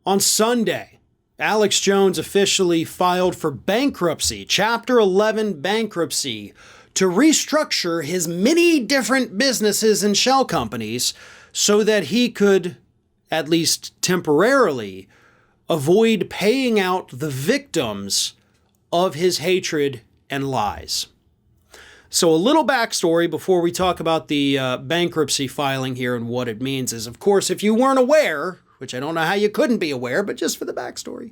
On Sunday, Alex Jones officially filed for bankruptcy, Chapter 11 bankruptcy, to restructure his many different businesses and shell companies so that he could, at least temporarily, avoid paying out the victims of his hatred and lies. So a little backstory before we talk about the bankruptcy filing here and what it means is, of course, if you weren't aware, which I don't know how you couldn't be aware, but just for the backstory,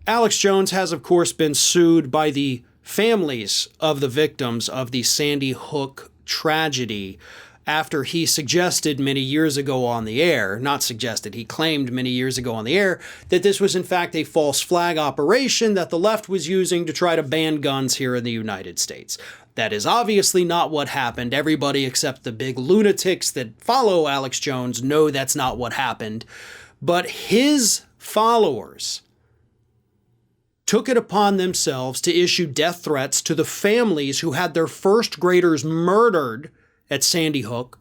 Alex Jones has, of course, been sued by the families of the victims of the Sandy Hook tragedy after he suggested many years ago on the air, not suggested, he claimed many years ago on the air, that this was in fact a false flag operation that the left was using to try to ban guns here in the United States. That is obviously not what happened. Everybody except the big lunatics that follow Alex Jones know that's not what happened. But his followers took it upon themselves to issue death threats to the families who had their first graders murdered at Sandy Hook.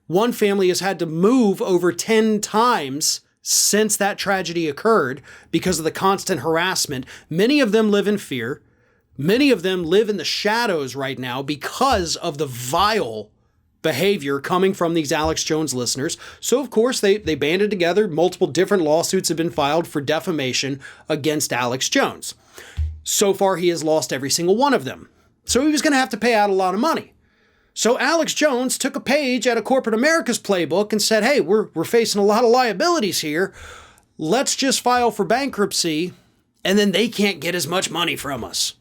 One family has had to move over 10 times since that tragedy occurred because of the constant harassment. Many of them live in fear. Many of them live in the shadows right now because of the vile behavior coming from these Alex Jones listeners. So, of course, they banded together. Multiple different lawsuits have been filed for defamation against Alex Jones. So far, he has lost every single one of them. So he was going to have to pay out a lot of money. So Alex Jones took a page out of corporate America's playbook and said, hey, we're facing a lot of liabilities here. Let's just file for bankruptcy, and then they can't get as much money from us.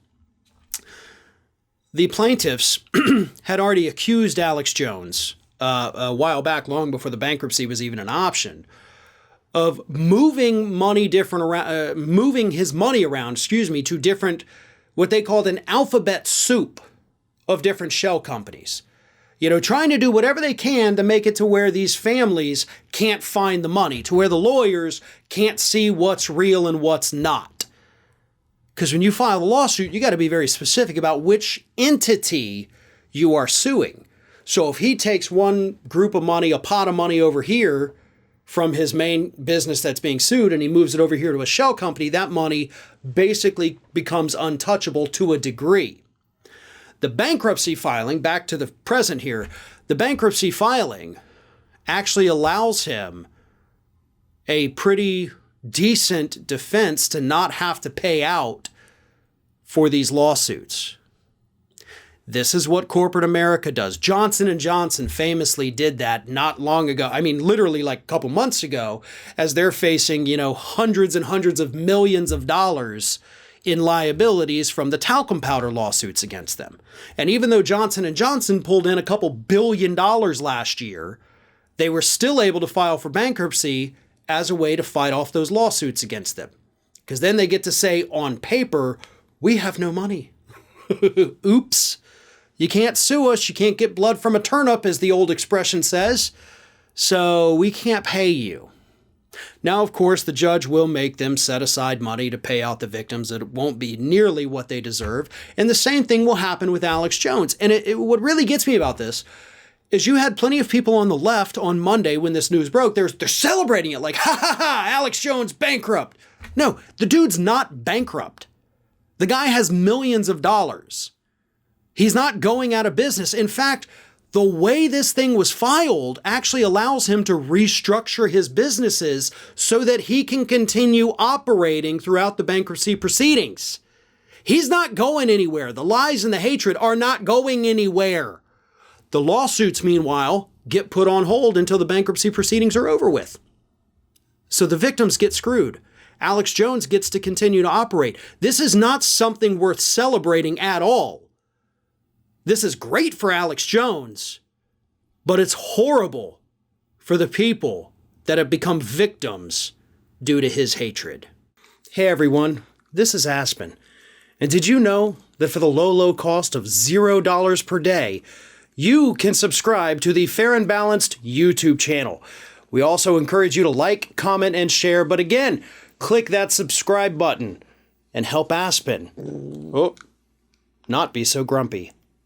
The plaintiffs had already accused Alex Jones a while back, long before the bankruptcy was even an option, of moving his money around, to different, what they called an alphabet soup of different shell companies. Trying to do whatever they can to make it to where these families can't find the money, to where the lawyers can't see what's real and what's not. Because when you file a lawsuit, you got to be very specific about which entity you are suing. So if he takes one group of money, a pot of money over here from his main business that's being sued, and he moves it over here to a shell company, that money basically becomes untouchable to a degree. The bankruptcy filing, back to the present here, the bankruptcy filing actually allows him a pretty decent defense to not have to pay out for these lawsuits. This is what corporate America does. Johnson & Johnson famously did that not long ago. I mean, literally like a couple months ago, as they're facing, hundreds and hundreds of millions of dollars in liabilities from the talcum powder lawsuits against them. And even though Johnson & Johnson pulled in a couple $2 billion last year, they were still able to file for bankruptcy as a way to fight off those lawsuits against them. Because then they get to say on paper, we have no money. Oops. You can't sue us. You can't get blood from a turnip, as the old expression says. So we can't pay you. Now, of course, the judge will make them set aside money to pay out the victims. It won't be nearly what they deserve. And the same thing will happen with Alex Jones. And what really gets me about this is you had plenty of people on the left on Monday when this news broke. They're celebrating it like, ha ha ha, Alex Jones bankrupt. No, the dude's not bankrupt. The guy has millions of dollars. He's not going out of business. In fact, the way this thing was filed actually allows him to restructure his businesses so that he can continue operating throughout the bankruptcy proceedings. He's not going anywhere. The lies and the hatred are not going anywhere. The lawsuits, meanwhile, get put on hold until the bankruptcy proceedings are over with. So the victims get screwed. Alex Jones gets to continue to operate. This is not something worth celebrating at all. This is great for Alex Jones, but it's horrible for the people that have become victims due to his hatred. Hey everyone, this is Aspen. And did you know that for the low cost of $0 per day, you can subscribe to the Fair and Balanced YouTube channel. We also encourage you to like, comment, and share, but again, click that subscribe button and help Aspen not be so grumpy.